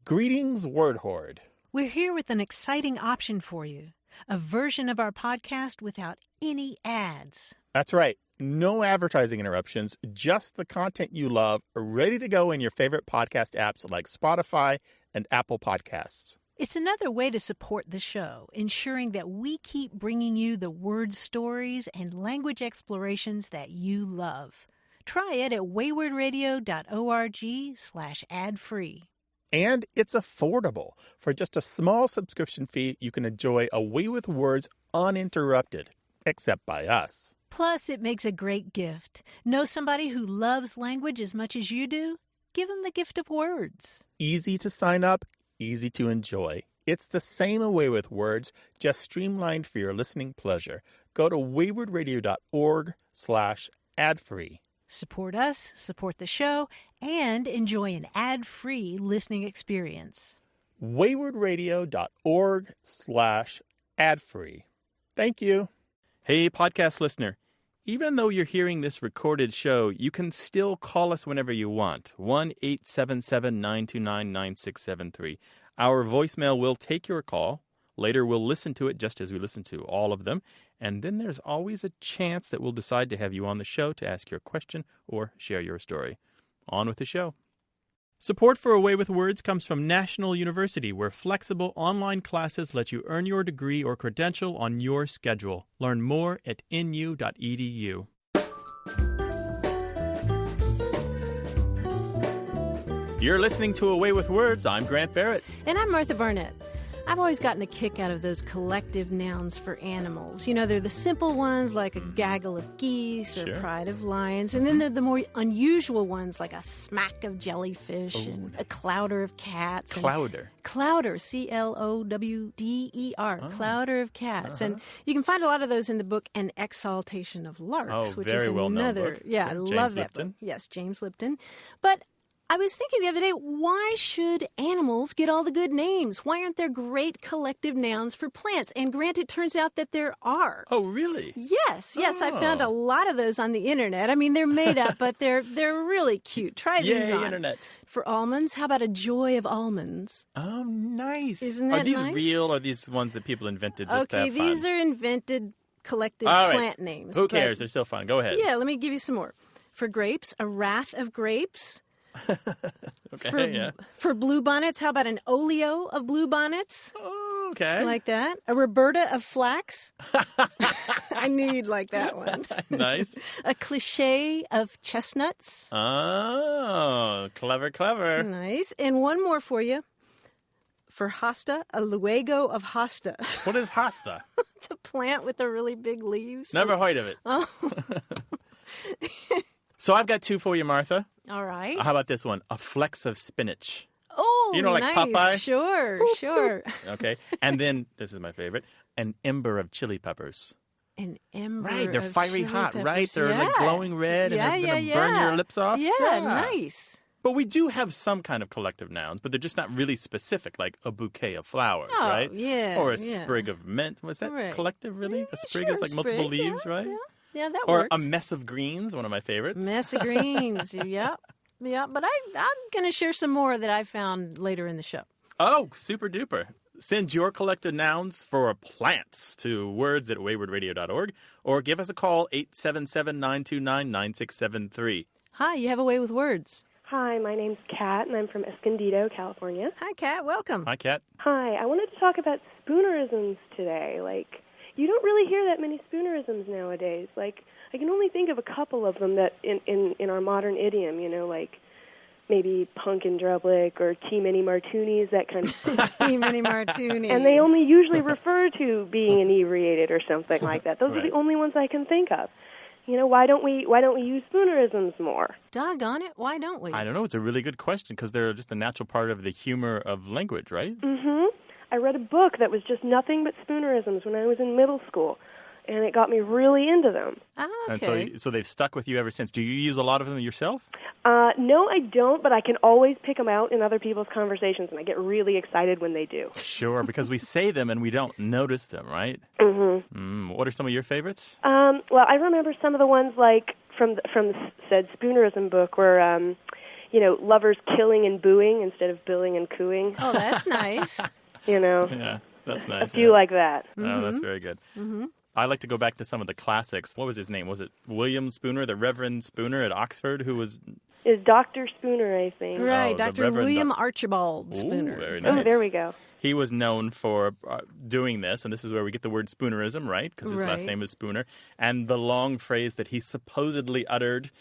Greetings, Word Horde. We're here with an exciting option for you. A version of our podcast without any ads. That's right. No advertising interruptions, just the content you love, ready to go in your favorite podcast apps like Spotify and Apple Podcasts. It's another way to support the show, ensuring that we keep bringing you the word stories and language explorations that you love. Try it at waywardradio.org/ad-free. And it's affordable. For just a small subscription fee, you can enjoy A Way with Words uninterrupted, except by us. Plus, it makes a great gift. Know somebody who loves language as much as you do? Give them the gift of words. Easy to sign up, easy to enjoy. It's the same A Way with Words, just streamlined for your listening pleasure. Go to waywardradio.org/ad-free. Support us, support the show, and enjoy an ad-free listening experience. waywardradio.org/ad-free. Thank you. Hey, podcast listener. Even though you're hearing this recorded show, you can still call us whenever you want. 1-877-929-9673. Our voicemail will take your call. Later, we'll listen to it just as we listen to all of them. And then there's always a chance that we'll decide to have you on the show to ask your question or share your story. On with the show. Support for A Way with Words comes from National University, where flexible online classes let you earn your degree or credential on your schedule. Learn more at nu.edu. You're listening to A Way with Words. I'm Grant Barrett. And I'm Martha Barnett. I've always gotten a kick out of those collective nouns for animals. You know, they're the simple ones like a gaggle of geese or pride of lions. And then they're the more unusual ones like a smack of jellyfish and a clouder of cats. Clouder. Clouder, C-L-O-W-D-E-R, clouder of cats. And you can find a lot of those in the book An Exaltation of Larks, which is another. Book. Yeah, I love that book. Yes, James Lipton. But I was thinking the other day, why should animals get all the good names? Why aren't there great collective nouns for plants? And Grant, it turns out that there are. Oh, really? Yes. I found a lot of those on the internet. I mean, they're made up, but they're really cute. Try these on. Internet. For almonds, how about a joy of almonds? Oh, nice. Isn't that nice? Are these real, or are these ones that people invented just to have fun? Okay, these are invented collective plant names. Who cares? They're still fun. Go ahead. Yeah, let me give you some more. For grapes, a wrath of grapes. For bluebonnets, how about an oleo of bluebonnets? Oh, okay. Like that. A Roberta of Flax. I knew you'd like that one. Nice. A cliché of chestnuts. Oh, clever. Nice. And one more for you. For hosta, a luego of hosta. What is hosta? The plant with the really big leaves. Never heard of it. Oh. So I've got two for you, Martha. All right. How about this one? A flecks of spinach. Oh, you know, like nice. Popeye? Sure. Okay. And then, this is my favorite, an ember of chili peppers. An ember Right, they're of fiery chili hot, peppers. right? They're like glowing red and they're going to burn your lips off. Yeah, nice. But we do have some kind of collective nouns, but they're just not really specific, like a bouquet of flowers, right? Yeah. Or a sprig of mint. Was that collective, really? A sprig is like multiple leaves, right? Yeah, that or works. A mess of greens, one of my favorites. Mess of greens, yeah. But I'm going to share some more that I found later in the show. Oh, super duper. Send your collective nouns for plants to words@waywardradio.org or give us a call, 877-929-9673. Hi, you have a way with words. Hi, my name's Kat, and I'm from Escondido, California. Hi, Kat. Welcome. Hi, Kat. Hi. I wanted to talk about Spoonerisms today. You don't really hear that many Spoonerisms nowadays. I can only think of a couple of them that in our modern idiom, maybe punk and drublick or too many martinis, that kind of stuff. Too many martinis. And they only usually refer to being inebriated or something like that. Those are the only ones I can think of. Why don't we use Spoonerisms more? Doggone it, why don't we? I don't know. It's a really good question because they're just a natural part of the humor of language, right? Mm-hmm. I read a book that was just nothing but Spoonerisms when I was in middle school, and it got me really into them. Okay. And so they've stuck with you ever since. Do you use a lot of them yourself? No, I don't, but I can always pick them out in other people's conversations, and I get really excited when they do. Sure, because we say them and we don't notice them, right? Mm-hmm. What are some of your favorites? Well, I remember some of the ones from the said Spoonerism book where, lovers killing and booing instead of billing and cooing. Oh, that's nice. Yeah, that's nice. A few like that. Oh, that's very good. I like to go back to some of the classics. What was his name? Was it William Spooner, the Reverend Spooner at Oxford, who was... Is Dr. Spooner, I think. Right, Dr. William Archibald Spooner. Ooh, very nice. Oh, there we go. He was known for doing this, and this is where we get the word Spoonerism, right? Because his last name is Spooner. And the long phrase that he supposedly uttered,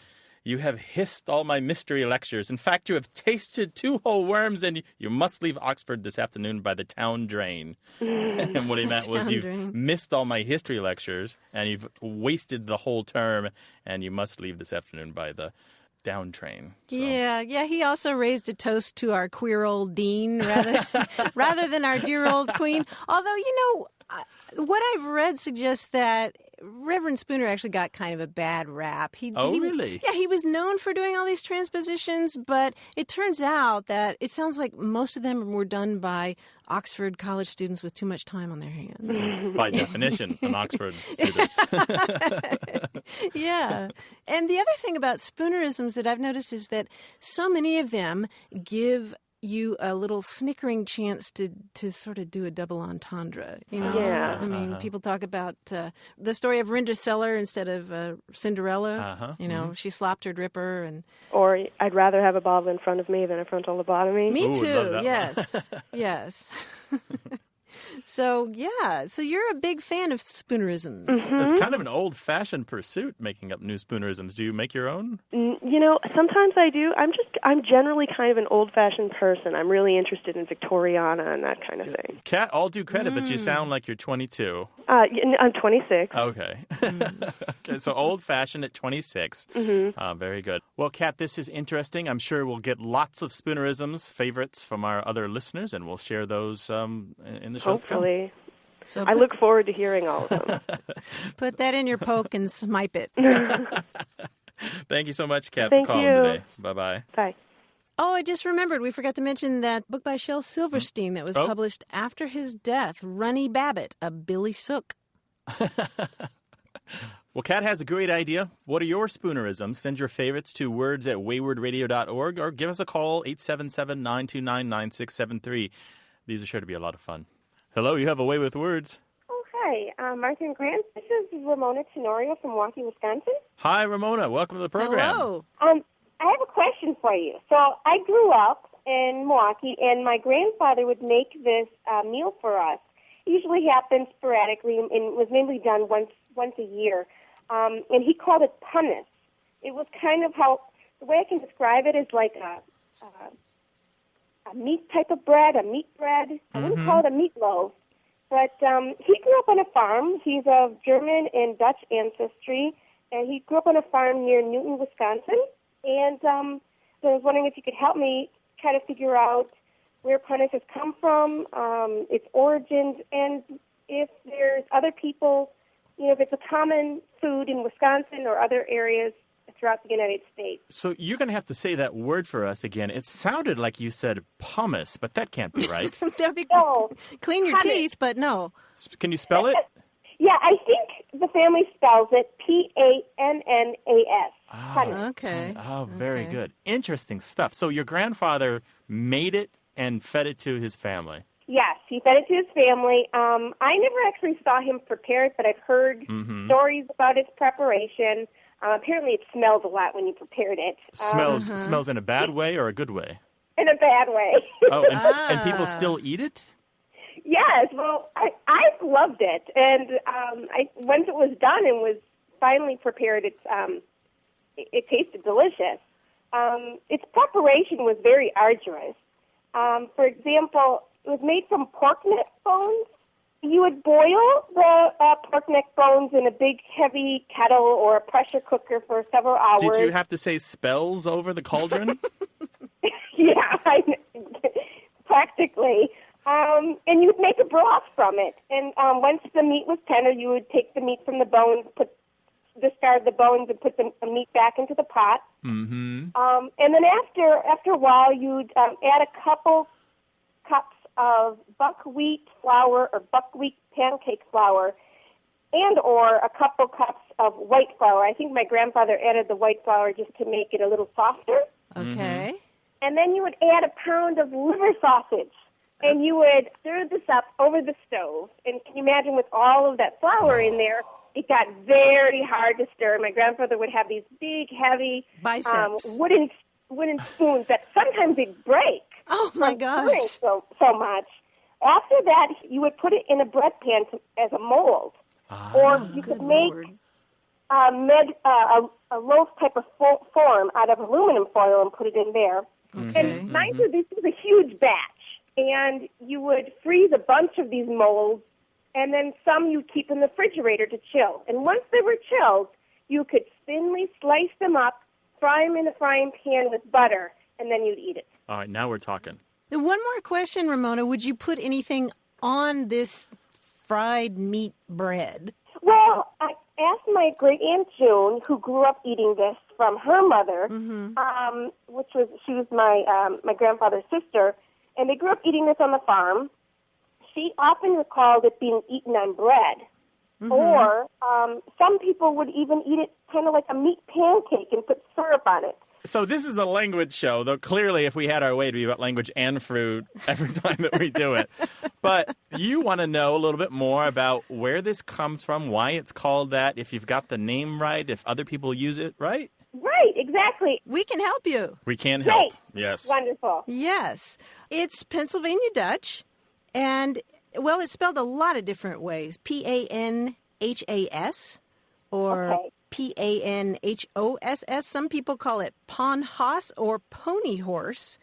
"You have hissed all my mystery lectures. In fact, you have tasted 2 whole worms, and you must leave Oxford this afternoon by the town drain." And what he meant was, you've missed all my history lectures, and you've wasted the whole term, and you must leave this afternoon by the down train. So. Yeah. He also raised a toast to our queer old dean rather than our dear old queen. Although, what I've read suggests that Reverend Spooner actually got kind of a bad rap. Really? Yeah, he was known for doing all these transpositions, but it turns out that it sounds like most of them were done by Oxford college students with too much time on their hands. By definition, an Oxford student. Yeah. And the other thing about Spoonerisms that I've noticed is that so many of them give you a little snickering chance to sort of do a double entendre. Yeah. I mean, people talk about the story of Rinderseller instead of Cinderella. She slopped her dripper. Or I'd rather have a bottle in front of me than a frontal lobotomy. Me Ooh, too, love that yes. Yes. So you're a big fan of Spoonerisms. It's kind of an old-fashioned pursuit, making up new Spoonerisms. Do you make your own? Sometimes I do. I'm generally kind of an old-fashioned person. I'm really interested in Victoriana and that kind of thing. Kat, all due credit, but you sound like you're 22. I'm 26. Okay. Okay, so old-fashioned at 26. Very good. Well, Kat, this is interesting. I'm sure we'll get lots of Spoonerisms favorites from our other listeners, and we'll share those in the show. Hopefully. So I look forward to hearing all of them. Put that in your poke and snipe it. Thank you so much, Kat, for calling today. Bye-bye. Bye. Oh, I just remembered. We forgot to mention that book by Shel Silverstein that was published after his death, Runny Babbitt, a Billy Sook. Well, Kat has a great idea. What are your Spoonerisms? Send your favorites to words@waywardradio.org or give us a call, 877-929-9673. These are sure to be a lot of fun. Hello, you have a way with words. Oh, hi. Martha and Grant. This is Ramona Tenorio from Milwaukee, Wisconsin. Hi, Ramona. Welcome to the program. Hello. I have a question for you. So I grew up in Milwaukee, and my grandfather would make this meal for us. It usually happens sporadically, and it was mainly done once a year. And he called it punnus. It was kind of the way I can describe it is like a meat type of bread, a meat bread. I wouldn't call it a meatloaf. But he grew up on a farm. He's of German and Dutch ancestry, and he grew up on a farm near Newton, Wisconsin. And so I was wondering if you could help me try to figure out where punnus has come from, its origins, and if there's other people, if it's a common food in Wisconsin or other areas throughout the United States. So you're going to have to say that word for us again. It sounded like you said pumice, but that can't be right. That'd be No. Clean your teeth, but no. Can you spell it? Yeah, I think the family spells it P-A-N-N-A-S. Okay. Oh, very good. Interesting stuff. So your grandfather made it and fed it to his family. Yes, he fed it to his family. I never actually saw him prepare it, but I've heard stories about its preparation. Apparently it smells a lot when you prepared it. Smells in a bad way or a good way? In a bad way. Oh, and people still eat it? Yes, well, I loved it. And once it was done and was finally prepared, it tasted delicious. Its preparation was very arduous. For example, it was made from pork neck bones. You would boil the pork neck bones in a big, heavy kettle or a pressure cooker for several hours. Did you have to say spells over the cauldron? Yeah, practically. And you would make a broth from it. And once the meat was tender, you would take the meat from the bones, discard the bones, and put the meat back into the pot. Mm-hmm. And then after a while, you'd add a couple cups of buckwheat flour or buckwheat pancake flour, and or a couple cups of white flour. I think my grandfather added the white flour just to make it a little softer. Okay. And then you would add a pound of liver sausage. And you would stir this up over the stove. And can you imagine with all of that flour in there, it got very hard to stir. My grandfather would have these big, heavy wooden spoons that sometimes they'd break. Oh, my gosh. So much. After that, you would put it in a bread pan as a mold. Or you could make a loaf type of form out of aluminum foil and put it in there. Okay. And mind you, this was a huge batch. And you would freeze a bunch of these molds, and then some you'd keep in the refrigerator to chill. And once they were chilled, you could thinly slice them up, fry them in a frying pan with butter, and then you'd eat it. All right, now we're talking. One more question, Ramona. Would you put anything on this fried meat bread? Well, I asked my great-aunt June, who grew up eating this from her mother, she was my grandfather's sister, and they grew up eating this on the farm. She often recalled it being eaten on bread. Or some people would even eat it kind of like a meat pancake and put syrup on it. So this is a language show, though clearly if we had our way, it'd be about language and fruit every time that we do it. But you want to know a little bit more about where this comes from, why it's called that, if you've got the name right, if other people use it, right? Right, exactly. We can help you. We can help. Great. Yes. Wonderful. Yes. It's Pennsylvania Dutch, and, well, it's spelled a lot of different ways. Panhas or Panhoss. Some people call it ponhos or pony horse.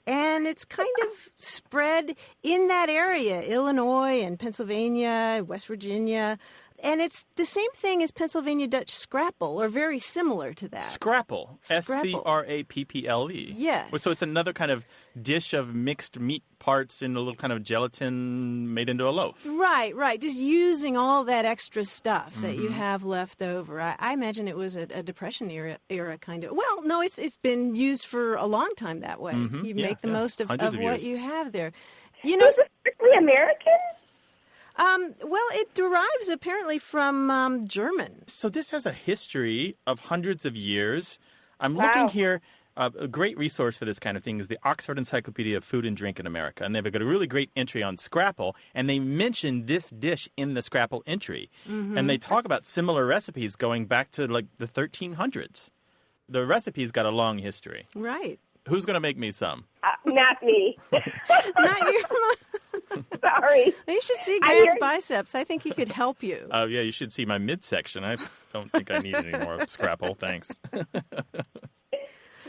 And it's kind of spread in that area, Illinois and Pennsylvania, West Virginia. And it's the same thing as Pennsylvania Dutch scrapple, or very similar to that. Scrapple. Scrapple. Yes. So it's another kind of dish of mixed meat parts in a little kind of gelatin made into a loaf. Right. Just using all that extra stuff that you have left over. I imagine it was a Depression era kind of. Well, no, it's been used for a long time that way. You make the most of what you have there. You know, is it strictly American? Well, it derives apparently from German. So this has a history of hundreds of years. I'm looking here. A great resource for this kind of thing is the Oxford Encyclopedia of Food and Drink in America. And they've got a really great entry on Scrapple. And they mention this dish in the Scrapple entry. And they talk about similar recipes going back to like the 1300s. The recipe's got a long history. Right. Who's going to make me some? Not me. Not your mom. Sorry. You should see Grant's biceps. I think he could help you. Oh, yeah, you should see my midsection. I don't think I need any more Scrapple. Thanks.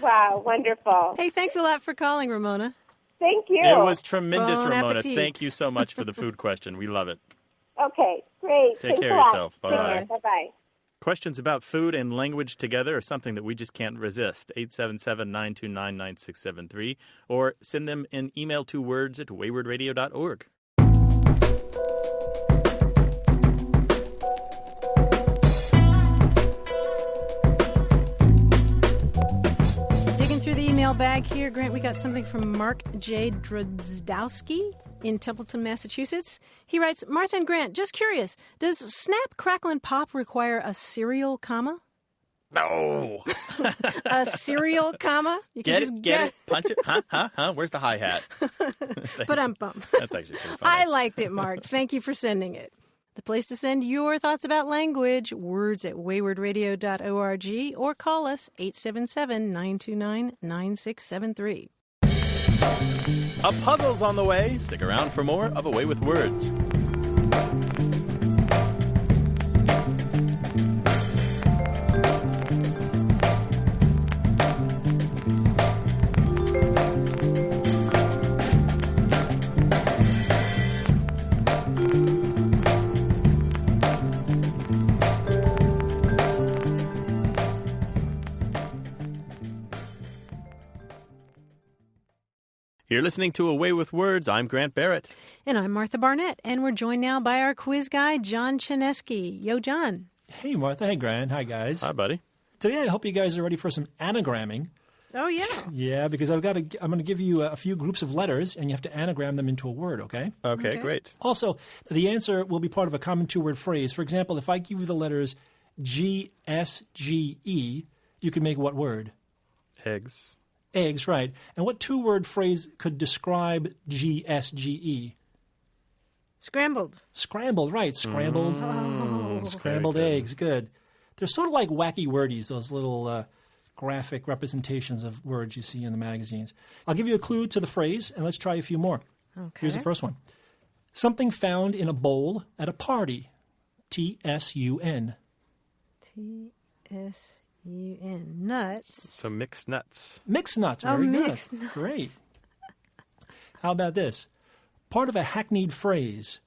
Wow, wonderful. Hey, thanks a lot for calling, Ramona. Thank you. It was tremendous, Bon Ramona. appetit. Thank you so much for the food question. We love it. Okay, great. Take Thanks care a of lot. yourself. Bye-bye. Bye-bye. Questions about food and language together are something that we just can't resist. 877-929-9673. Or send them an email to words@waywardradio.org. Digging through the email bag here, Grant, we got something from Mark J. Drozdowski in Templeton, Massachusetts. He writes, Martha and Grant, just curious, does snap, crackle, and pop require a serial comma? No. A serial comma? You can Get it, punch it. Huh? Where's the hi-hat? But I'm bummed. That's actually pretty funny. I liked it, Mark. Thank you for sending it. The place to send your thoughts about language, words@waywardradio.org, or call us 877-929-9673. A puzzle's on the way. Stick around for more of A Way with Words. You're listening to A Way with Words. I'm Grant Barrett. And I'm Martha Barnett, and we're joined now by our quiz guy, John Chinesky. Yo, John. Hey, Martha. Hey, Grant. Hi, guys. Hi, buddy. Today, I hope you guys are ready for some anagramming. Oh, yeah. Yeah, because I'm going to give you a few groups of letters, and you have to anagram them into a word, okay? Okay, great. Also, the answer will be part of a common two-word phrase. For example, if I give you the letters G, S, G, E, you can make what word? Eggs. Eggs, right. And what two-word phrase could describe GSGE? Scrambled. Scrambled, right. Scrambled. Scrambled eggs, good. They're sort of like wacky wordies, those little graphic representations of words you see in the magazines. I'll give you a clue to the phrase, and let's try a few more. Okay. Here's the first one. Something found in a bowl at a party. TSUN. TSUN. Nuts. So mixed nuts. Mixed nuts. Very good. Mixed nuts. Great. How about this? Part of a hackneyed phrase.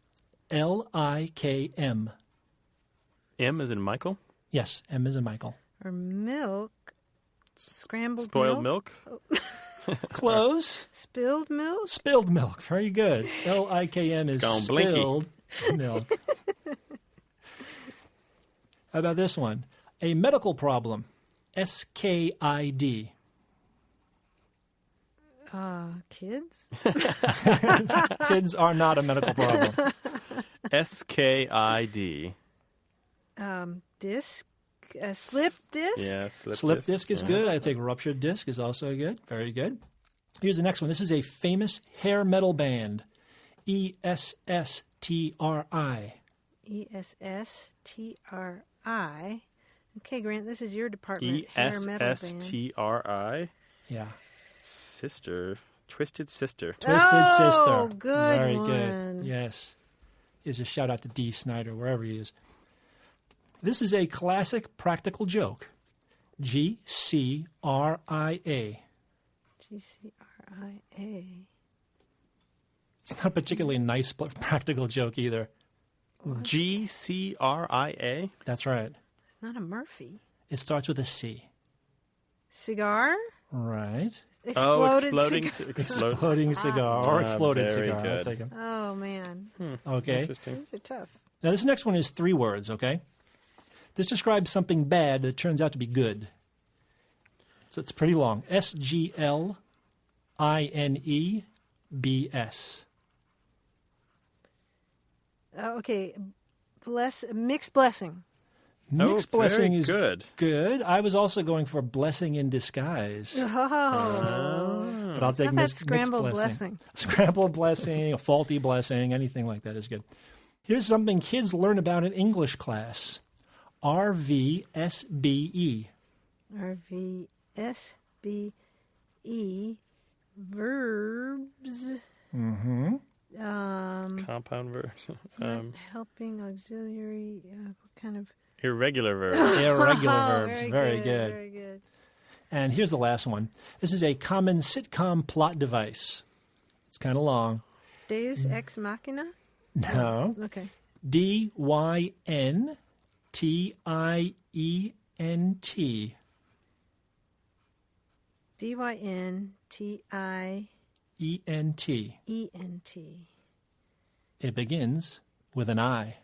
LIKM. M as in Michael? Yes, M as in Michael. Or milk. Scrambled Spoiled milk? Close. Spilled milk? Spilled milk. Very good. LIKM is gone blinky. spilled milk. How about this one? A medical problem. SKID. Kids? Kids are not a medical problem. SKID. Disc? Slip disc? Yeah, Slip disc is good. I take ruptured disc is also good. Very good. Here's the next one. This is a famous hair metal band. ESSTRI. ESSTRI. Okay, Grant, this is your department. Hair metal band. ESSTRI. Yeah. Sister. Twisted Sister. Twisted Sister. Oh, good Very one. good. Yes. Here's a shout out to D. Snyder, wherever he is. This is a classic practical joke. GCRIA. GCRIA. It's not a particularly nice practical joke either. GCRIA? That's right. It's not a Murphy. It starts with a C. Cigar? Right. Exploding cigar. Exploding cigar or exploded very cigar. I'll good. take 'em. Oh, man. Okay. Interesting. These are tough. Now, this next one is 3 words, okay? This describes something bad that turns out to be good. So it's pretty long. SGLINEBS. Okay. Mixed blessing. Mixed blessing very is good. I was also going for blessing in disguise. Oh. But I'll take How about mixed scrambled blessing. Scrambled blessing, a faulty blessing, anything like that is good. Here's something kids learn about in English class. RVSBE. RVSBE. Verbs. Mm-hmm. Compound verbs. Helping, auxiliary, what kind of... Irregular verbs. Irregular verbs. Very good. Very good. And here's the last one. This is a common sitcom plot device. It's kind of long. Deus ex machina? No. Okay. DYNTIENT. DYNTIENT. It begins with an I.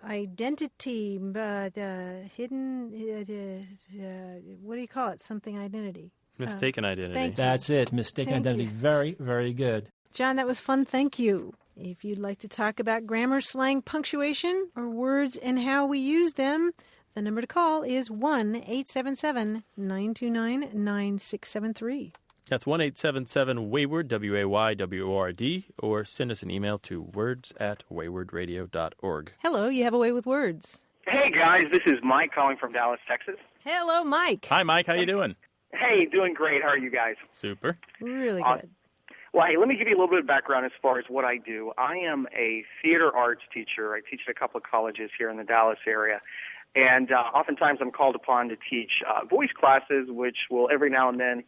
Identity, hidden, what do you call it? Something identity. Mistaken identity. Thank you. That's it. Mistaken Thank identity. you. Very, very good. John, that was fun. Thank you. If you'd like to talk about grammar, slang, punctuation, or words and how we use them, the number to call is 1-877-929-9673. That's 1-877-WAYWARD, WAYWORD, or send us an email to words@waywardradio.org. Hello, you have a way with words. Hey, guys, this is Mike calling from Dallas, Texas. Hello, Mike. Hi, Mike. How you doing? Hey, doing great. How are you guys? Super. Really good. Well, hey, let me give you a little bit of background as far as what I do. I am a theater arts teacher. I teach at a couple of colleges here in the Dallas area. And oftentimes I'm called upon to teach voice classes, which will every now and then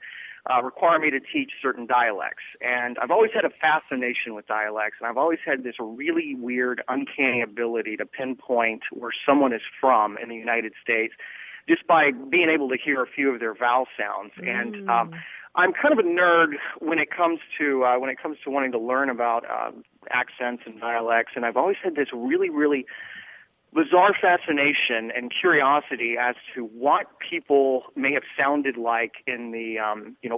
require me to teach certain dialects. And I've always had a fascination with dialects, and I've always had this really weird, uncanny ability to pinpoint where someone is from in the United States just by being able to hear a few of their vowel sounds. And I'm kind of a nerd when it comes to wanting to learn about accents and dialects, and I've always had this really, really bizarre fascination and curiosity as to what people may have sounded like in the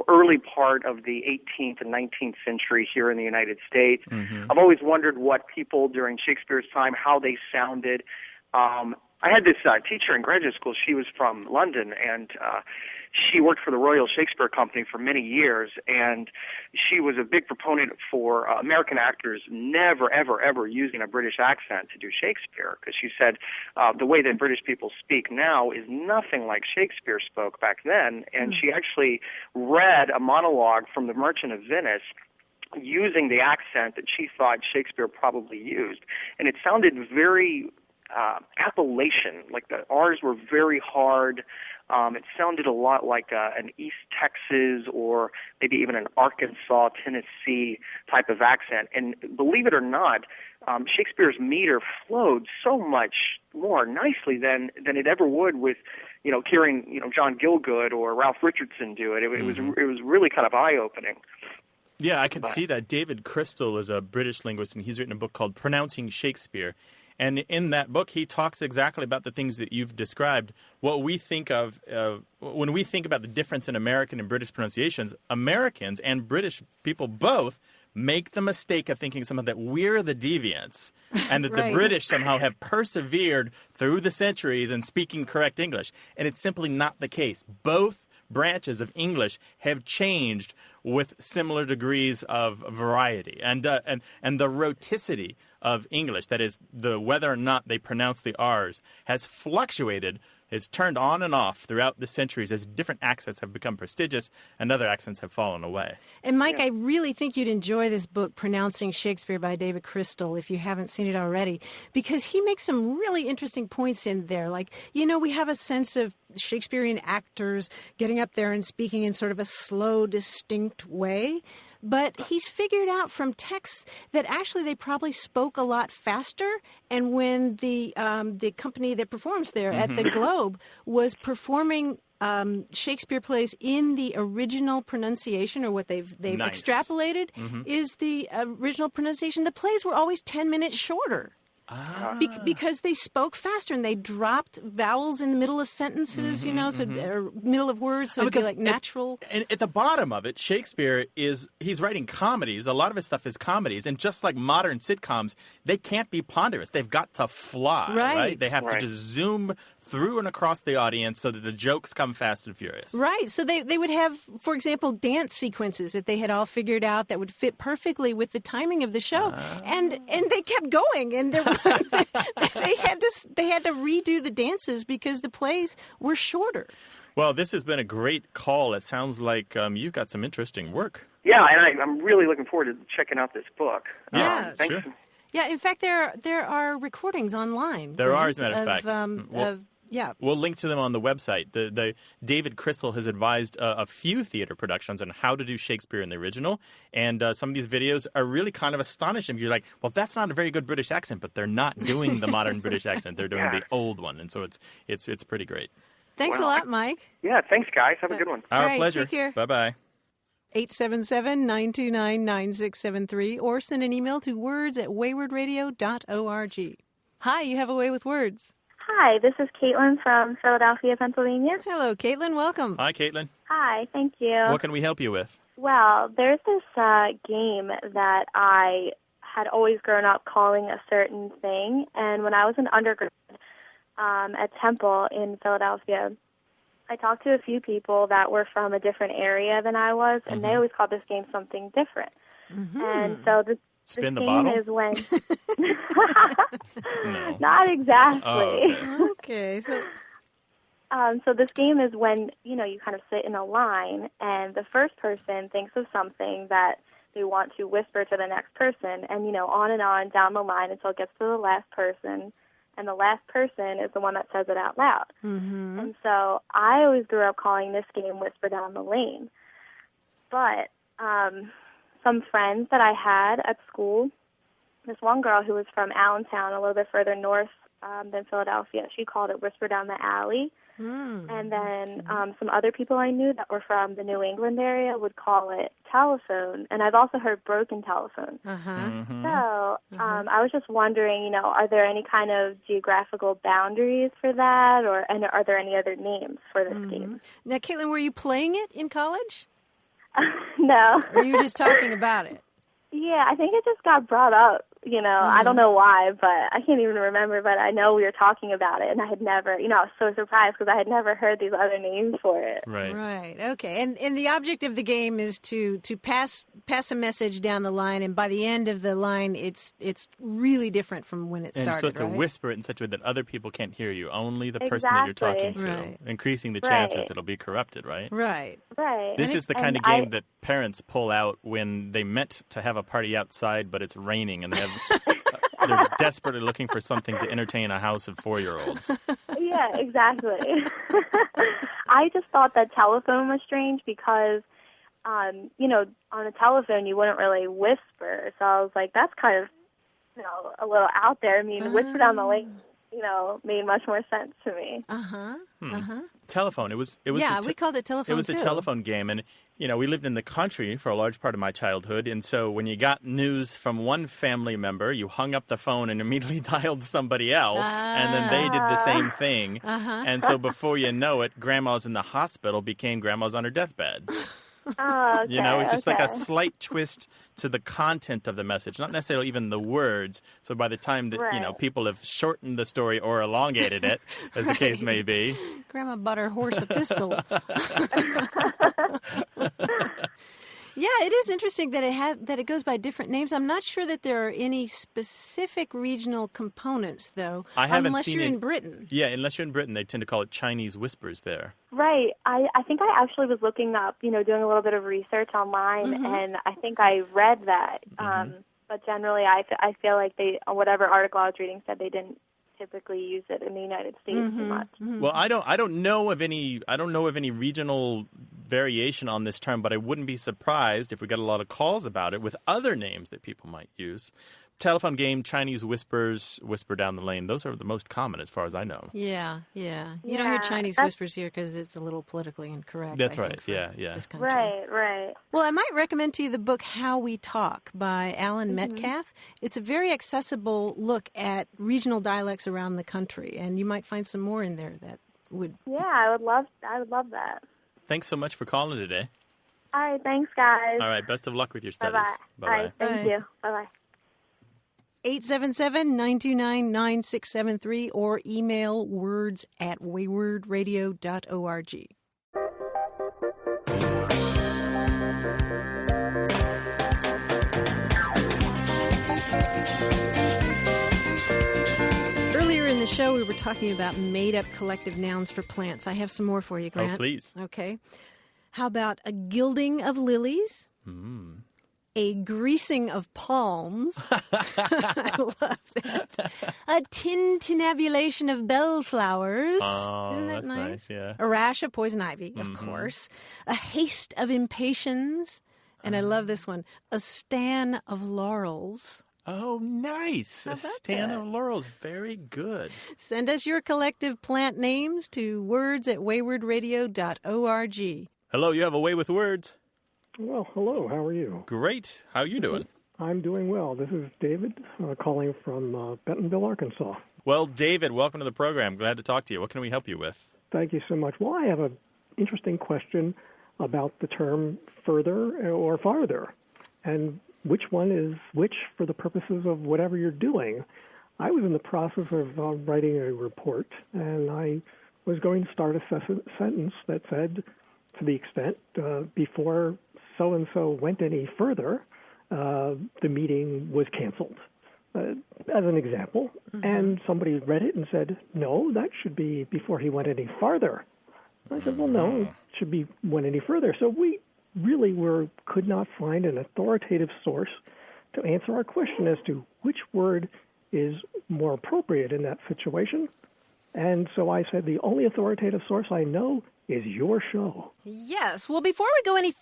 early part of the 18th and 19th century here in the United States. Mm-hmm. I've always wondered what people during Shakespeare's time, how they sounded. I had this teacher in graduate school. She was from London, and she worked for the Royal Shakespeare Company for many years, and she was a big proponent for American actors never, ever, ever using a British accent to do Shakespeare, because she said the way that British people speak now is nothing like Shakespeare spoke back then, and she actually read a monologue from The Merchant of Venice using the accent that she thought Shakespeare probably used. And it sounded very Appalachian, like the R's were very hard. It sounded a lot like an East Texas or maybe even an Arkansas, Tennessee type of accent. And believe it or not, Shakespeare's meter flowed so much more nicely than it ever would with, hearing, John Gielgud or Ralph Richardson do it. It was really kind of eye-opening. Yeah, I can see that. David Crystal is a British linguist, and he's written a book called Pronouncing Shakespeare. And in that book, he talks exactly about the things that you've described. What we think of when we think about the difference in American and British pronunciations, Americans and British people both make the mistake of thinking somehow that we're the deviants and that the British somehow have persevered through the centuries in speaking correct English. And it's simply not the case. Both branches of English have changed with similar degrees of variety, and the rhoticity of English, that is, the whether or not they pronounce the R's, has fluctuated, is turned on and off throughout the centuries as different accents have become prestigious and other accents have fallen away. And Mike, I really think you'd enjoy this book, Pronouncing Shakespeare by David Crystal, if you haven't seen it already, because he makes some really interesting points in there. Like, we have a sense of Shakespearean actors getting up there and speaking in sort of a slow, distinct way. But he's figured out from texts that actually they probably spoke a lot faster. And when the company that performs there at the Globe was performing Shakespeare plays in the original pronunciation, or what they've extrapolated is the original pronunciation, the plays were always 10 minutes shorter. Because they spoke faster and they dropped vowels in the middle of sentences, or middle of words, so it'd be like natural. And at the bottom of it, Shakespeare he's writing comedies. A lot of his stuff is comedies. And just like modern sitcoms, they can't be ponderous. They've got to fly, right? They have to just zoom through and across the audience so that the jokes come fast and furious. Right. So they would have, for example, dance sequences that they had all figured out that would fit perfectly with the timing of the show. And they kept going, and they had to redo the dances because the plays were shorter. Well, this has been a great call. It sounds like you've got some interesting work. Yeah, and I'm really looking forward to checking out this book. Yeah, thanks. Sure. Yeah, in fact, there are recordings online. There are, as a matter of fact. We'll link to them on the website. The David Crystal has advised a few theater productions on how to do Shakespeare in the original, and some of these videos are really kind of astonishing. You're like, well, that's not a very good British accent, but they're not doing the modern British accent. They're doing the old one, and so it's pretty great. Thanks a lot, Mike. Yeah, thanks, guys. Have a good one. Our pleasure. Take care. Bye-bye. 877-929-9673, or send an email to words@waywardradio.org. Hi, you have a way with words. Hi, this is Caitlin from Philadelphia, Pennsylvania. Hello, Caitlin. Welcome. Hi, Caitlin. Hi, thank you. What can we help you with? Well, there's this game that I had always grown up calling a certain thing, and when I was an undergrad at Temple in Philadelphia, I talked to a few people that were from a different area than I was, and they always called this game something different. And so this Spin the game bottle? is when... No. Not exactly. Oh, okay. So this game is when, you kind of sit in a line, and the first person thinks of something that they want to whisper to the next person, and, on and on down the line until it gets to the last person, and the last person is the one that says it out loud. And so I always grew up calling this game Whisper Down the Lane. But some friends that I had at school, this one girl who was from Allentown, a little bit further north than Philadelphia, she called it Whisper Down the Alley. And then some other people I knew that were from the New England area would call it telephone. And I've also heard broken telephone. So I was just wondering, are there any kind of geographical boundaries for that, and are there any other names for this game? Now, Caitlin, were you playing it in college? No. Or were you just talking about it? Yeah, I think it just got brought up I don't know why, but I can't even remember, but I know we were talking about it, and I had never, I was so surprised because I had never heard these other names for it. Right. Okay. And the object of the game is to pass a message down the line, and by the end of the line, it's really different from when it started, and you're supposed to whisper it in such a way that other people can't hear you, only the person that you're talking to, increasing the chances that it'll be corrupted, right? Right. This is the kind of game that parents pull out when they meant to have a party outside, but it's raining, and they're desperately looking for something to entertain a house of 4-year-olds. Yeah, exactly. I just thought that telephone was strange because, on a telephone you wouldn't really whisper. So I was like, that's kind of, a little out there. I mean, whisper down the lane, made much more sense to me. Telephone. It was. Yeah, we called it telephone. It was a telephone game, and we lived in the country for a large part of my childhood, and so when you got news from one family member, you hung up the phone and immediately dialed somebody else, and then they did the same thing, and so before you know it, grandma's in the hospital became grandma's on her deathbed. Okay, it's just like a slight twist to the content of the message, not necessarily even the words. So by the time that, people have shortened the story or elongated it, as the case may be. Grandma bought her horse a pistol. Yeah, it is interesting that it goes by different names. I'm not sure that there are any specific regional components, though. Unless you're in Britain. Yeah, unless you're in Britain, they tend to call it Chinese whispers there. Right. I think I actually was looking up, doing a little bit of research online, and I think I read that. But generally, I feel like whatever article I was reading said they didn't typically use it in the United States too much. Well, I don't know of any regional variation on this term, but I wouldn't be surprised if we got a lot of calls about it with other names that people might use. Telephone game, Chinese whispers, whisper down the lane. Those are the most common as far as I know. Yeah. You don't hear Chinese whispers here because it's a little politically incorrect. That's right. Yeah. This country. Right. Well, I might recommend to you the book How We Talk by Alan Metcalf. It's a very accessible look at regional dialects around the country, and you might find some more in there that would... Yeah, I would love that. Thanks so much for calling today. All right, thanks, guys. All right, best of luck with your studies. Bye-bye. All right, thank you. Bye-bye. 877-929-9673 or email words@waywardradio.org. Earlier in the show, we were talking about made-up collective nouns for plants. I have some more for you, Grant. Oh, please. Okay. How about a gilding of lilies? A greasing of palms. I love that. A tintinabulation of bellflowers. Oh, Isn't that that's nice? Yeah. A rash of poison ivy, of course. A haste of impatience. And I love this one. A stan of laurels. Oh, nice. How a about stand that? of laurels. Very good. Send us your collective plant names to words@waywardradio.org. Hello, you have a way with words. Well, hello. How are you? Great. How are you doing? I'm doing well. This is David calling from Bentonville, Arkansas. Well, David, welcome to the program. Glad to talk to you. What can we help you with? Thank you so much. Well, I have an interesting question about the term further or farther, and which one is which for the purposes of whatever you're doing. I was in the process of writing a report, and I was going to start a sentence that said, to the extent before so-and-so went any further, the meeting was canceled, as an example. And somebody read it and said, no, that should be before he went any farther. I said, well, no, it should be went any further. So we really could not find an authoritative source to answer our question as to which word is more appropriate in that situation. And so I said, the only authoritative source I know is your show. Yes. Well, before we go any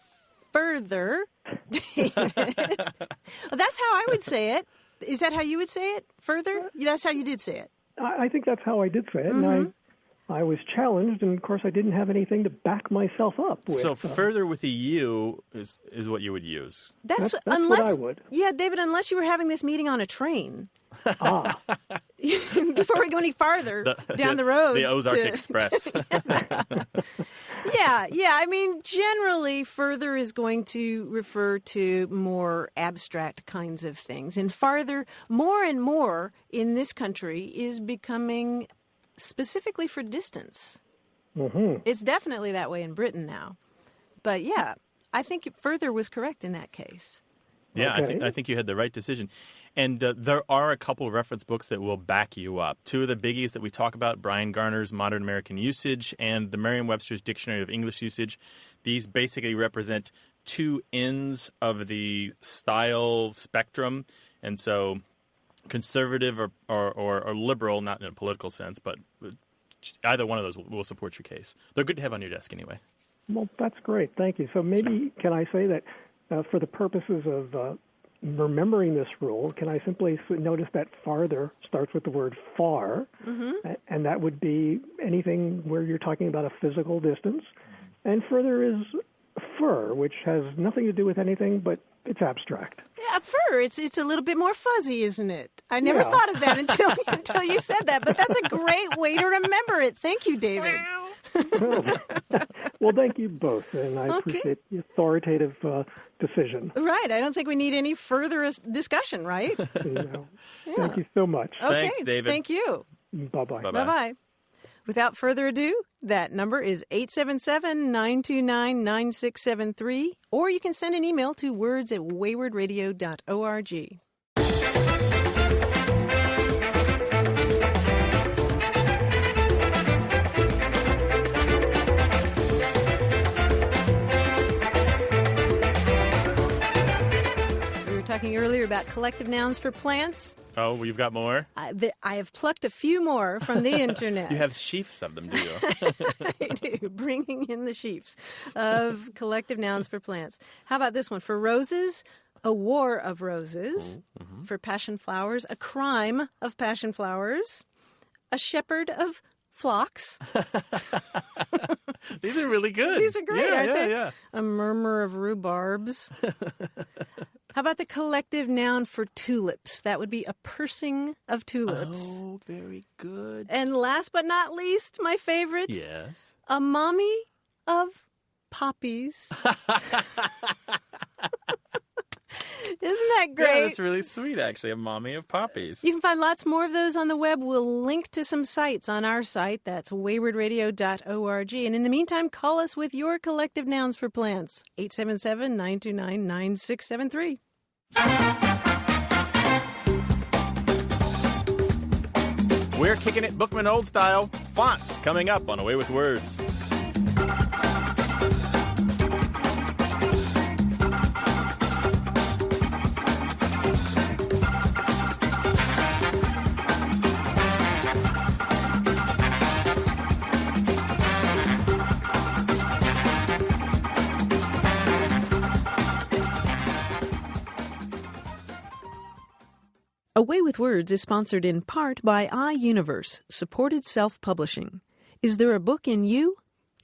further, David, that's how I would say it. Is that how you would say it? Further? That's how you did say it. I think that's how I did say it. And I was challenged, and of course I didn't have anything to back myself up with. So further with a U is what you would use. That's unless, what I would. Yeah, David, unless you were having this meeting on a train. before we go any farther down the road. The Ozark Express. Yeah. I mean, generally, further is going to refer to more abstract kinds of things. And farther, more and more in this country is becoming specifically for distance. Mm-hmm. It's definitely that way in Britain now. But yeah, I think further was correct in that case. Yeah, Okay. I think you had the right decision. And there are a couple of reference books that will back you up. Two of the biggies that we talk about, Brian Garner's Modern American Usage and the Merriam-Webster's Dictionary of English Usage. These basically represent two ends of the style spectrum. And so conservative or liberal, not in a political sense, but either one of those will support your case. They're good to have on your desk anyway. Well, that's great. Thank you. So maybe can I say that for the purposes of remembering this rule, can I simply notice that farther starts with the word far, and that would be anything where you're talking about a physical distance, and further is fur, which has nothing to do with anything, but it's abstract. Yeah, fur. It's a little bit more fuzzy, isn't it? I never thought of that until you said that, but that's a great way to remember it. Thank you, David. Well, thank you both, and I appreciate the authoritative decision. Right. I don't think we need any further discussion, right? Thank you so much. Okay. Thanks, David. Thank you. Bye-bye. Bye-bye. Without further ado, that number is 877-929-9673, or you can send an email to words@waywardradio.org. We were talking earlier about collective nouns for plants. Oh, well, you've got more? I have plucked a few more from the internet. You have sheafs of them, do you? I do, bringing in the sheaves of collective nouns for plants. How about this one? For roses, a war of roses. Mm-hmm. For passion flowers, a crime of passion flowers. A shepherd of flocks. These are really good. These are great, aren't they? Yeah. A murmur of rhubarbs. How about the collective noun for tulips? That would be a pursing of tulips. Oh, very good. And last but not least, my favorite. Yes. A mommy of poppies. Isn't that great? Yeah, that's really sweet, actually. A mommy of poppies. You can find lots more of those on the web. We'll link to some sites on our site. That's waywardradio.org. And in the meantime, call us with your collective nouns for plants. 877-929-9673. We're kicking it Bookman old style. Fonts coming up on Away with Words. Away with Words is sponsored in part by iUniverse, supported self-publishing. Is there a book in you?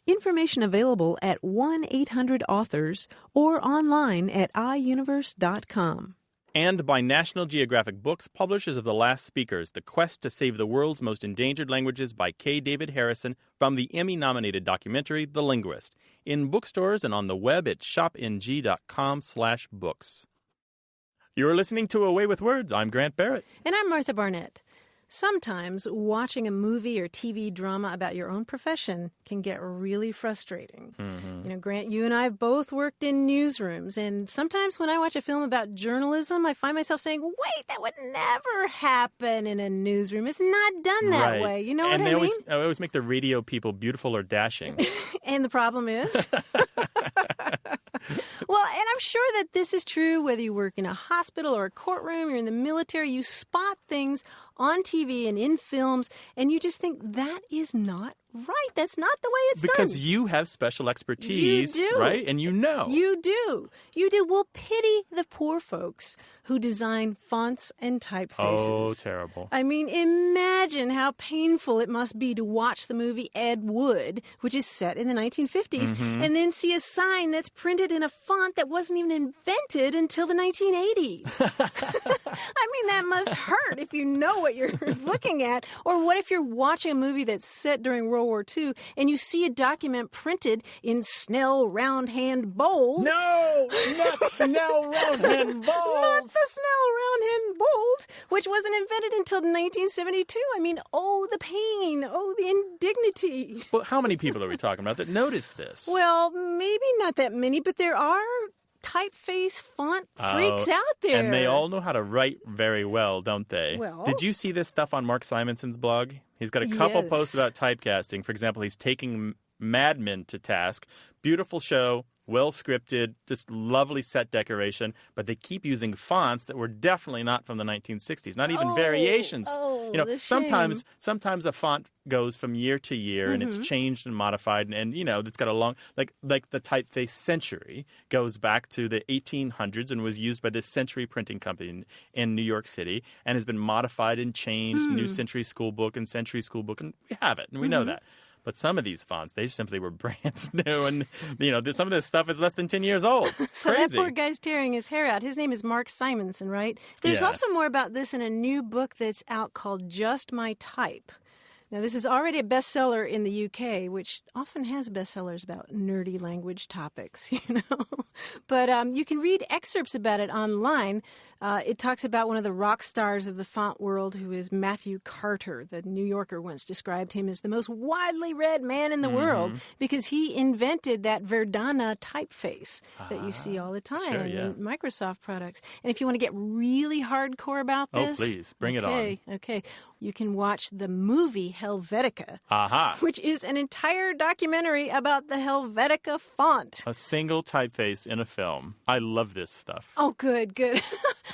Information available at 1-800-AUTHORS or online at iUniverse.com. And by National Geographic Books, publishers of The Last Speakers, The Quest to Save the World's Most Endangered Languages by K. David Harrison from the Emmy-nominated documentary The Linguist, in bookstores and on the web at shopng.com/books. You're listening to Away with Words. I'm Grant Barrett. And I'm Martha Barnett. Sometimes watching a movie or TV drama about your own profession can get really frustrating. Mm-hmm. You know, Grant, you and I have both worked in newsrooms, and sometimes when I watch a film about journalism, I find myself saying, wait, that would never happen in a newsroom. It's not done that way. You know what I mean? They always make the radio people beautiful or dashing. And the problem is? Well, and I'm sure that this is true whether you work in a hospital or a courtroom, you're in the military, you spot things on TV and in films, and you just think that is not right. That's not the way it's done. Because you have special expertise, you do. Right? And you know. You do. You do. Well, pity the poor folks who design fonts and typefaces. Oh, terrible. I mean, imagine how painful it must be to watch the movie Ed Wood, which is set in the 1950s, and then see a sign that's printed in a font that wasn't even invented until the 1980s. I mean, mean, that must hurt if you know what you're looking at. Or what if you're watching a movie that's set during World War II and you see a document printed in Snell round-hand bold? No, not Snell round-hand bold. Not the Snell round-hand bold, which wasn't invented until 1972. I mean, oh, the pain, oh, the indignity. Well, how many people are we talking about that notice this? Well, maybe not that many, but there are typeface font freaks out there. And they all know how to write very well, don't they? Well. Did you see this stuff on Mark Simonson's blog? He's got a couple Yes. posts about typecasting. For example, he's taking Mad Men to task. Beautiful show, well scripted, just lovely set decoration, but they keep using fonts that were definitely not from the 1960s, not even variations. Oh, you know, the sometimes shame. sometimes a font goes from year to year and it's changed and modified and you know, it's got a long like the typeface Century goes back to the 1800s and was used by the Century printing company in New York City and has been modified and changed, New Century School Book and Century School Book, and we have it and we know that. But some of these fonts, they simply were brand new. And, you know, some of this stuff is less than 10 years old. It's So crazy. that poor guy's tearing his hair out. His name is Mark Simonson, right? There's Yeah. also more about this in a new book that's out called Just My Type. Now, this is already a bestseller in the UK, which often has bestsellers about nerdy language topics, you know. But you can read excerpts about it online. It talks about one of the rock stars of the font world, who is Matthew Carter. The New Yorker once described him as the most widely read man in the world because he invented that Verdana typeface that you see all the time in Microsoft products. And if you want to get really hardcore about this... Oh, please, bring it on. Okay. You can watch the movie Helvetica, which is an entire documentary about the Helvetica font. A single typeface in a film. I love this stuff. Oh, good.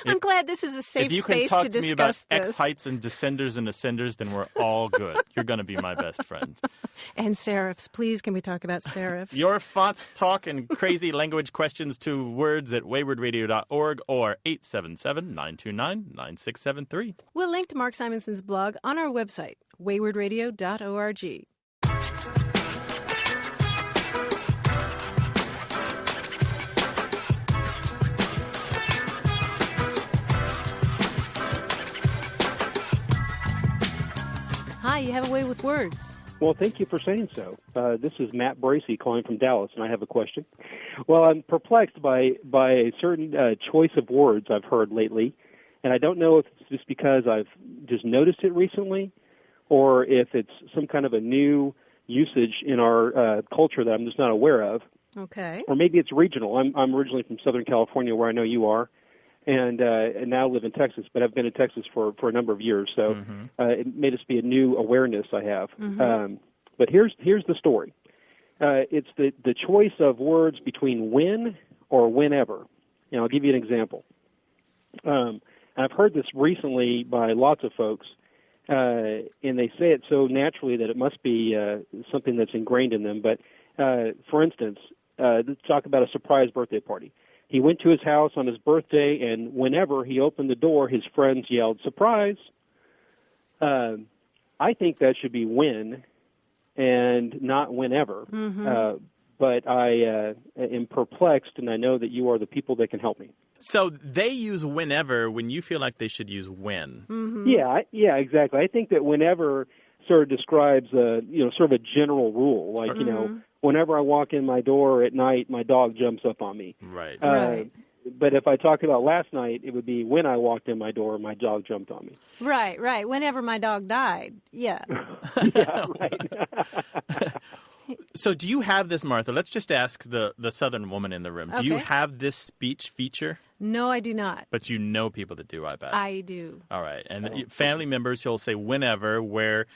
I'm glad this is a safe if you can space talk to to me about discuss this. X-heights and descenders and ascenders, then we're all good. You're going to be my best friend. And serifs. Please, can we talk about serifs? Your font talk and crazy language questions to words at waywardradio.org or 877-929-9673. We'll link to Mark Simonson's blog on our website, waywardradio.org. Hi, you have a way with words. Well, thank you for saying so. This is Matt Bracey calling from Dallas, and I have a question. Well, I'm perplexed by a certain choice of words I've heard lately, and I don't know if it's just because I've just noticed it recently or if it's some kind of a new usage in our culture that I'm just not aware of. Okay. Or maybe it's regional. I'm originally from Southern California, where I know you are, and now live in Texas, but I've been in Texas for a number of years, so it may just be a new awareness I have. But here's the story. It's the choice of words between when or whenever. And I'll give you an example. I've heard this recently by lots of folks, and they say it so naturally that it must be something that's ingrained in them. But, for instance, let's talk about a surprise birthday party. He went to his house on his birthday, and whenever he opened the door, his friends yelled, "Surprise!" I think that should be when and not whenever. But I am perplexed, and I know that you are the people that can help me. So they use whenever when you feel like they should use when. Yeah, exactly. I think that whenever sort of describes sort of a general rule, like whenever I walk in my door at night, my dog jumps up on me. Right. Right. But if I talk about last night, it would be when I walked in my door, my dog jumped on me. Right. Whenever my dog died. Yeah. Yeah, right. So do you have this, Martha? Let's just ask the Southern woman in the room. Do you Okay. have this speech feature? No, I do not. But you know people that do, I bet. I do. All right. And family members, he'll say whenever, where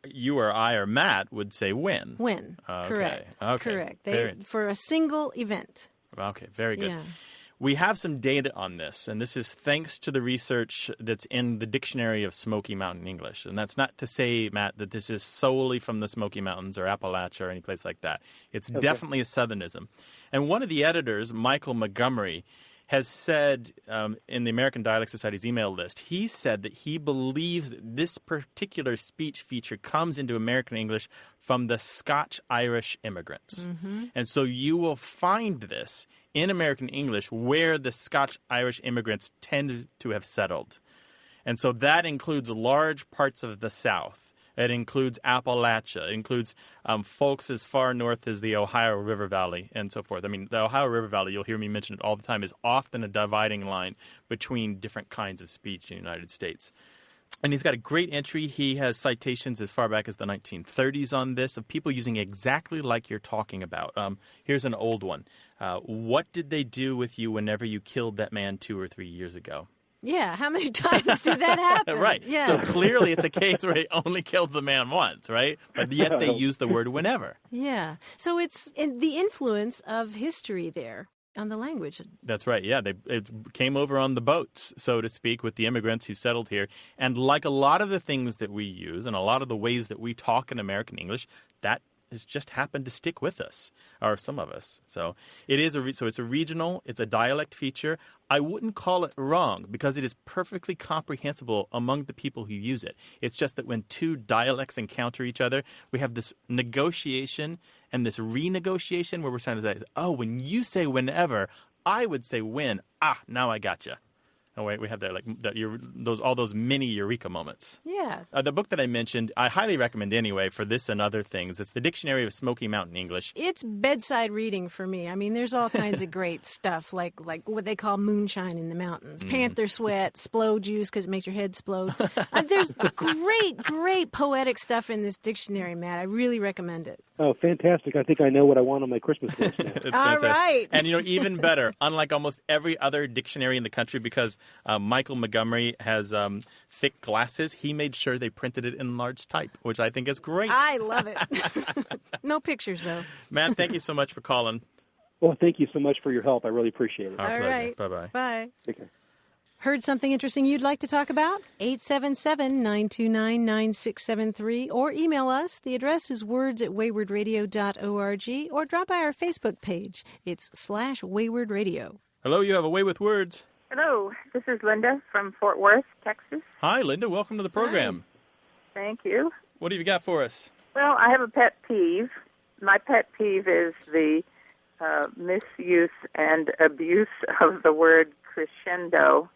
you or I or Matt would say when. When. Okay. Correct. Okay. Correct. For a single event. Okay, very good. Yeah. We have some data on this, and this is thanks to the research that's in the Dictionary of Smoky Mountain English. And that's not to say, Matt, that this is solely from the Smoky Mountains or Appalachia or any place like that. It's definitely a Southernism. And one of the editors, Michael Montgomery, has said in the American Dialect Society's email list, he said that he believes that this particular speech feature comes into American English from the Scotch-Irish immigrants. And so you will find this in American English where the Scotch-Irish immigrants tend to have settled. And so that includes large parts of the South. It includes Appalachia. It includes folks as far north as the Ohio River Valley and so forth. I mean, the Ohio River Valley, you'll hear me mention it all the time, is often a dividing line between different kinds of speech in the United States. And he's got a great entry. He has citations as far back as the 1930s on this of people using exactly like you're talking about. Here's an old one. What did they do with you whenever you killed that man 2 or 3 years ago? Yeah, how many times did that happen? Right. Yeah. So clearly it's a case where they only killed the man once, right? But yet they use the word whenever. Yeah. So it's the influence of history there on the language. That's right. Yeah, it came over on the boats, so to speak, with the immigrants who settled here. And like a lot of the things that we use and a lot of the ways that we talk in American English, that has just happened to stick with us, or some of us. So it is so it's a regional, it's a dialect feature. I wouldn't call it wrong because it is perfectly comprehensible among the people who use it. It's just that when two dialects encounter each other, we have this negotiation and this renegotiation where we're trying to say, oh, when you say whenever, I would say when. Now I gotcha. Oh, wait, we have that, all those mini eureka moments. Yeah. The book that I mentioned, I highly recommend anyway for this and other things. It's the Dictionary of Smoky Mountain English. It's bedside reading for me. I mean, there's all kinds of great stuff, like what they call moonshine in the mountains, panther sweat, splode juice because it makes your head explode. There's great poetic stuff in this dictionary, Matt. I really recommend it. Oh, fantastic. I think I know what I want on my Christmas list now. It's all fantastic. right. And, even better, unlike almost every other dictionary in the country, because Michael Montgomery has thick glasses, he made sure they printed it in large type, which I think is great. I love it. No pictures, though. Matt, thank you so much for calling. Well, thank you so much for your help. I really appreciate it. Our All pleasure. right. Bye-bye. Bye. Take care. Heard something interesting you'd like to talk about? 877-929-9673 or email us. The address is words@waywardradio.org or drop by our Facebook page. It's /waywardradio. Hello, you have a way with words. Hello, this is Linda from Fort Worth, Texas. Hi, Linda. Welcome to the program. Hi. Thank you. What have you got for us? Well, I have a pet peeve. My pet peeve is the misuse and abuse of the word crescendo.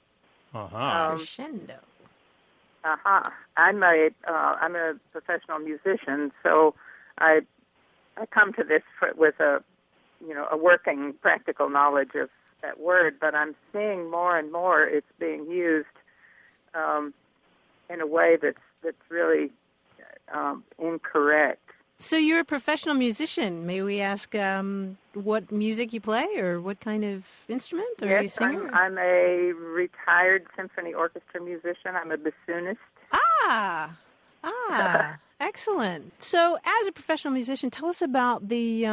Crescendo. I'm a professional musician, so I come to this with a working practical knowledge of that word, but I'm seeing more and more it's being used in a way that's really incorrect. So you're a professional musician. May we ask what music you play or what kind of instrument? Or are you a singer? I'm a retired symphony orchestra musician. I'm a bassoonist. Excellent. So as a professional musician, tell us about the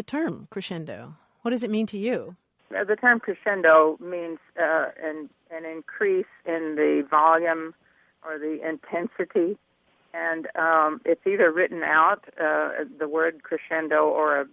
term crescendo. What does it mean to you? The term crescendo means an increase in the volume or the intensity. And it's either written out, the word crescendo or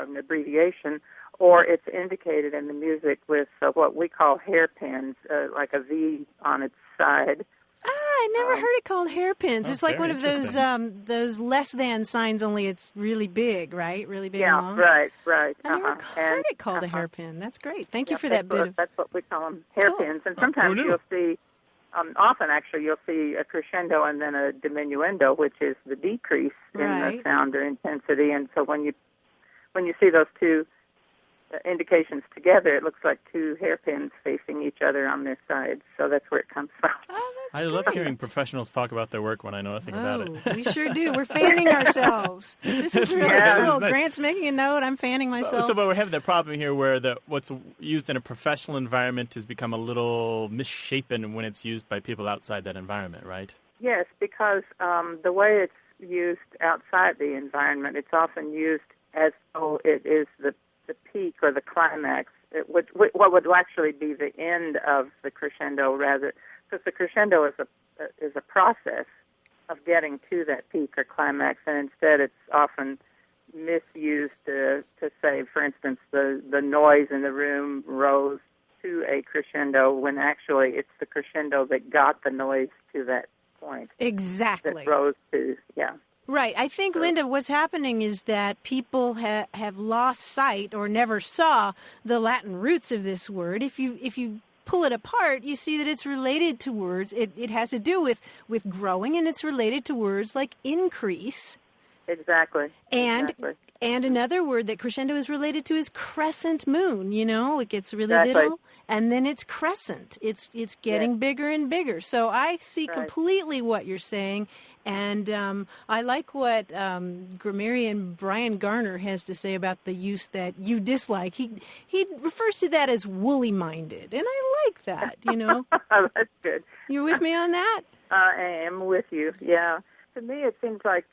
an abbreviation, or it's indicated in the music with what we call hairpins, like a V on its side. I never heard it called hairpins. It's like one of those less than signs, only it's really big, right? Really big and long. Yeah, right. I never heard it called a hairpin. That's great. Thank you for that bit. That's what we call them, hairpins. And sometimes you'll see... often, actually, you'll see a crescendo and then a diminuendo, which is the decrease in the sound or intensity. And so when you see those two indications together, it looks like two hairpins facing each other on their sides. So that's where it comes from. Oh, I love hearing professionals talk about their work when I know nothing about it. We sure do. We're fanning ourselves. This is really cool. Grant's making a note. I'm fanning myself. But we're having that problem here where what's used in a professional environment has become a little misshapen when it's used by people outside that environment, right? Yes, because the way it's used outside the environment, it's often used as though it is the peak or the climax, what would actually be the end of the crescendo, rather, because the crescendo is a process of getting to that peak or climax, and instead it's often misused to say, for instance, the noise in the room rose to a crescendo when actually it's the crescendo that got the noise to that point. Exactly. That rose to, Right. I think, Linda, what's happening is that people have lost sight or never saw the Latin roots of this word. If you pull it apart, you see that it's related to words. It has to do with growing, and it's related to words like increase. Exactly. And another word that crescendo is related to is crescent moon. It gets really Exactly. little, and then it's crescent. It's getting bigger and bigger. So I see completely what you're saying, and I like what grammarian Brian Garner has to say about the use that you dislike. He refers to that as woolly-minded, and I like that. That's good. You with me on that? I am with you. Yeah. To me, it seems like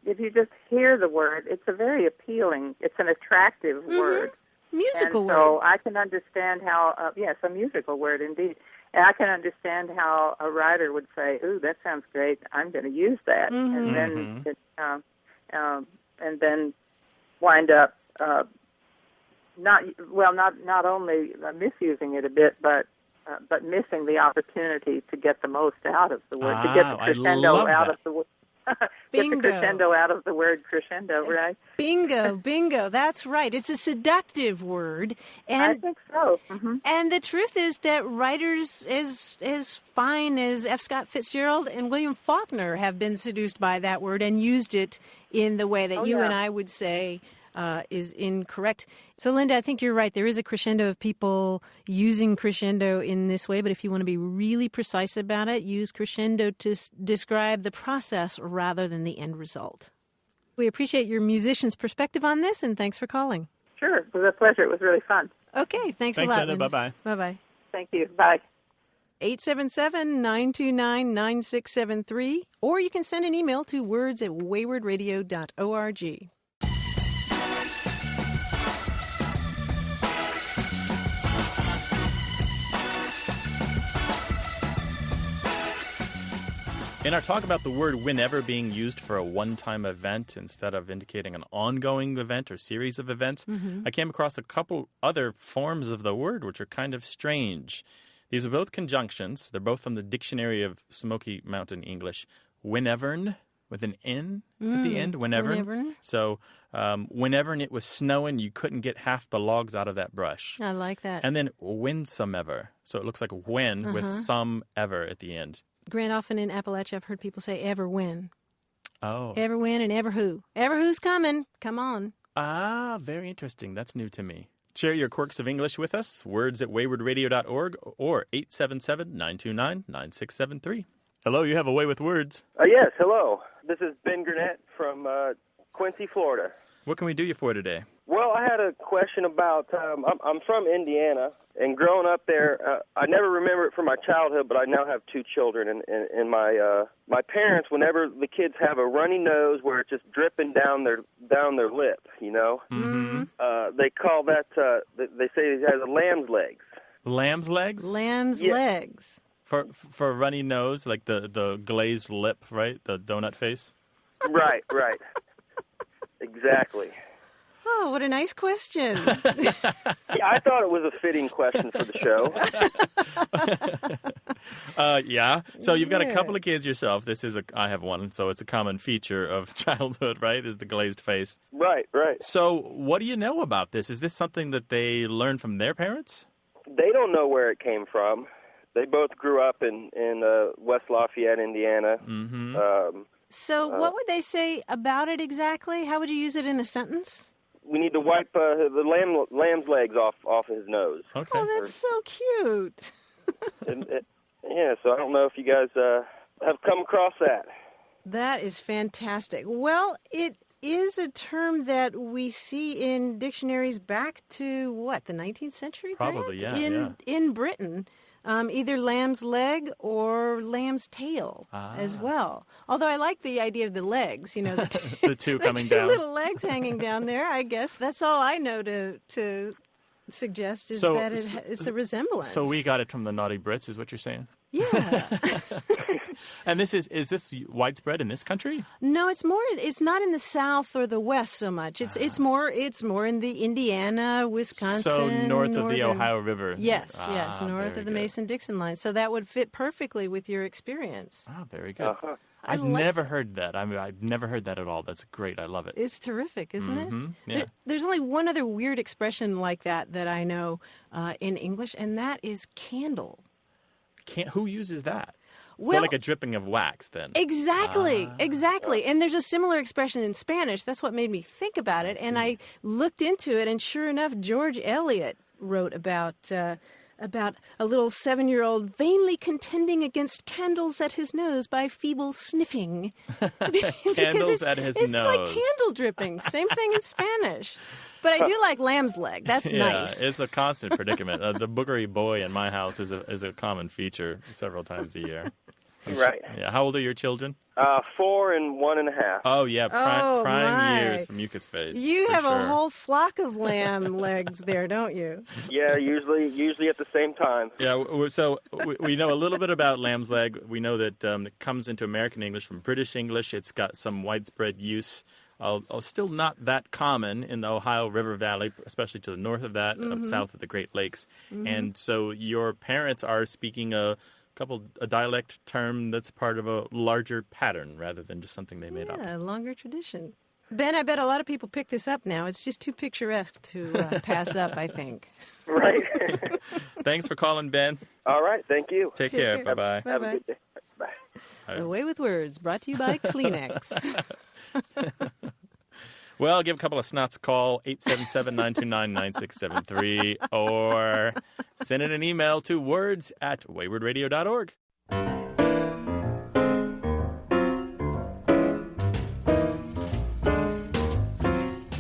if you just hear the word, it's it's an attractive word. Musical word. So I can understand how, yes, a musical word indeed. And I can understand how a writer would say, "Ooh, that sounds great. I'm going to use that," and then wind up not only misusing it a bit, but missing the opportunity to get the most out of the word, to get the crescendo out of the word. Get the crescendo out of the word crescendo, right? Bingo. That's right. It's a seductive word. And I think so. Mm-hmm. And the truth is that writers as fine as F. Scott Fitzgerald and William Faulkner have been seduced by that word and used it in the way that and I would say is incorrect. So, Linda, I think you're right. There is a crescendo of people using crescendo in this way, but if you want to be really precise about it, use crescendo to describe the process rather than the end result. We appreciate your musician's perspective on this, and thanks for calling. Sure. It was a pleasure. It was really fun. Okay. Thanks a lot, Linda. Bye-bye. Bye-bye. Thank you. Bye. 877-929-9673, or you can send an email to words@waywardradio.org. In our talk about the word whenever being used for a one-time event instead of indicating an ongoing event or series of events, I came across a couple other forms of the word which are kind of strange. These are both conjunctions. They're both from the Dictionary of Smoky Mountain English. Whenevern, with an N at the end, whenevern. So whenever it was snowing, you couldn't get half the logs out of that brush. I like that. And then whensomever. So it looks like when with some ever at the end. Grant, often in Appalachia, I've heard people say ever when. Oh. Ever when and ever who. Ever who's coming. Come on. Ah, very interesting. That's new to me. Share your quirks of English with us. Words@waywardradio.org or 877-929-9673. Hello, you have a way with words. Yes, hello. This is Ben Gurnett from Quincy, Florida. What can we do you for today? Well, I had a question about, I'm from Indiana, and growing up there, I never remember it from my childhood, but I now have two children, and my parents, whenever the kids have a runny nose where it's just dripping down their lip, they call that, they say it has a lamb's legs. Lamb's legs? Lamb's legs. For a runny nose, like the glazed lip, right? The donut face? Right. Exactly. Oh, what a nice question. Yeah, I thought it was a fitting question for the show. Yeah. So you've got a couple of kids yourself. I have one, so it's a common feature of childhood, right, is the glazed face. Right. So what do you know about this? Is this something that they learned from their parents? They don't know where it came from. They both grew up in West Lafayette, Indiana. Mm-hmm. So what would they say about it exactly? How would you use it in a sentence? We need to wipe the lamb's legs off his nose. Okay. Oh, that's so cute. So I don't know if you guys have come across that. That is fantastic. Well, it is a term that we see in dictionaries back to, the 19th century? Probably, Grant? In Britain. Either lamb's leg or lamb's tail as well. Although I like the idea of the legs, the two coming the two down. little legs hanging down there, I guess. That's all I know to suggest is that it's a resemblance. So we got it from the naughty Brits, is what you're saying? Yeah. And is this widespread in this country? No, it's not in the South or the West so much. It's more in the Indiana, Wisconsin. So north of the Ohio River. Yes, north of the Mason-Dixon line. So that would fit perfectly with your experience. Oh, very good. I've never heard that. I mean, I've never heard that at all. That's great. I love it. It's terrific, isn't it? Yeah. There's only one other weird expression like that I know in English, and that is candle. Who uses that? Well, so like a dripping of wax, then. Exactly. And there's a similar expression in Spanish. That's what made me think about it. And I looked into it, and sure enough, George Eliot wrote about a little 7-year-old vainly contending against candles at his nose by feeble sniffing. Candles at his nose. It's like candle dripping. Same thing in Spanish. But I do like lamb's leg. That's nice. Yeah, it's a constant predicament. The boogery boy in my house is a common feature several times a year. Right. Yeah. How old are your children? 4 and 1.5. Oh, yeah. Prime my. years from Yuka's face. You have a whole flock of lamb legs there, don't you? Yeah, usually at the same time. Yeah, so we know a little bit about lamb's leg. We know that it comes into American English from British English. It's got some widespread use. Still not that common in the Ohio River Valley, especially to the north of that, south of the Great Lakes. And so your parents are speaking a dialect term that's part of a larger pattern rather than just something they made up. Yeah, a longer tradition. Ben, I bet a lot of people pick this up now. It's just too picturesque to pass up, I think. Right. Thanks for calling, Ben. All right, thank you. Take care. Bye-bye. Have a good day. Bye. The Way with Words, brought to you by Kleenex. Well, give a couple of snots a call, 877-929-9673, or send in an email to words@waywardradio.org.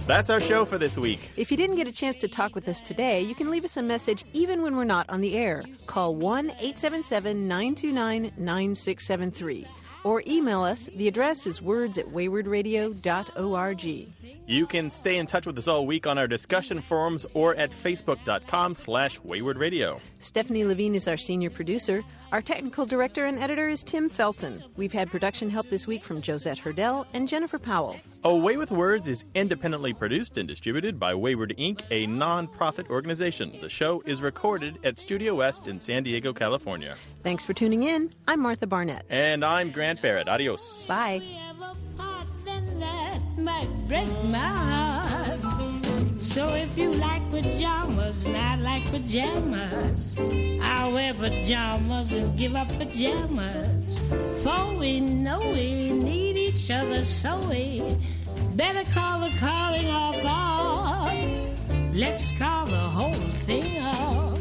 That's our show for this week. If you didn't get a chance to talk with us today, you can leave us a message even when we're not on the air. Call 1-877-929-9673. Or email us. The address is words@waywardradio.org. You can stay in touch with us all week on our discussion forums or at facebook.com/waywardradio. Stephanie Levine is our senior producer. Our technical director and editor is Tim Felton. We've had production help this week from Josette Hurdell and Jennifer Powell. A Way with Words is independently produced and distributed by Wayward Inc., a non-profit organization. The show is recorded at Studio West in San Diego, California. Thanks for tuning in. I'm Martha Barnett. And I'm Grant Barrett. Adios. Bye. Might break my heart. So if you like pajamas and I like pajamas, I'll wear pajamas and give up pajamas. For we know we need each other, so we better call the calling off. Let's call the whole thing off.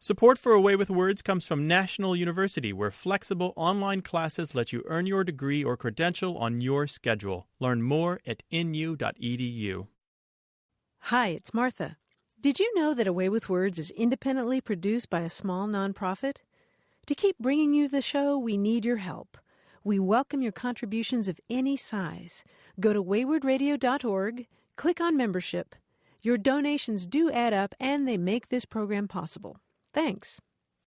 Support for A Way with Words comes from National University, where flexible online classes let you earn your degree or credential on your schedule. Learn more at nu.edu. Hi, it's Martha. Did you know that A Way with Words is independently produced by a small nonprofit? To keep bringing you the show, we need your help. We welcome your contributions of any size. Go to waywardradio.org, click on membership. Your donations do add up, and they make this program possible. Thanks.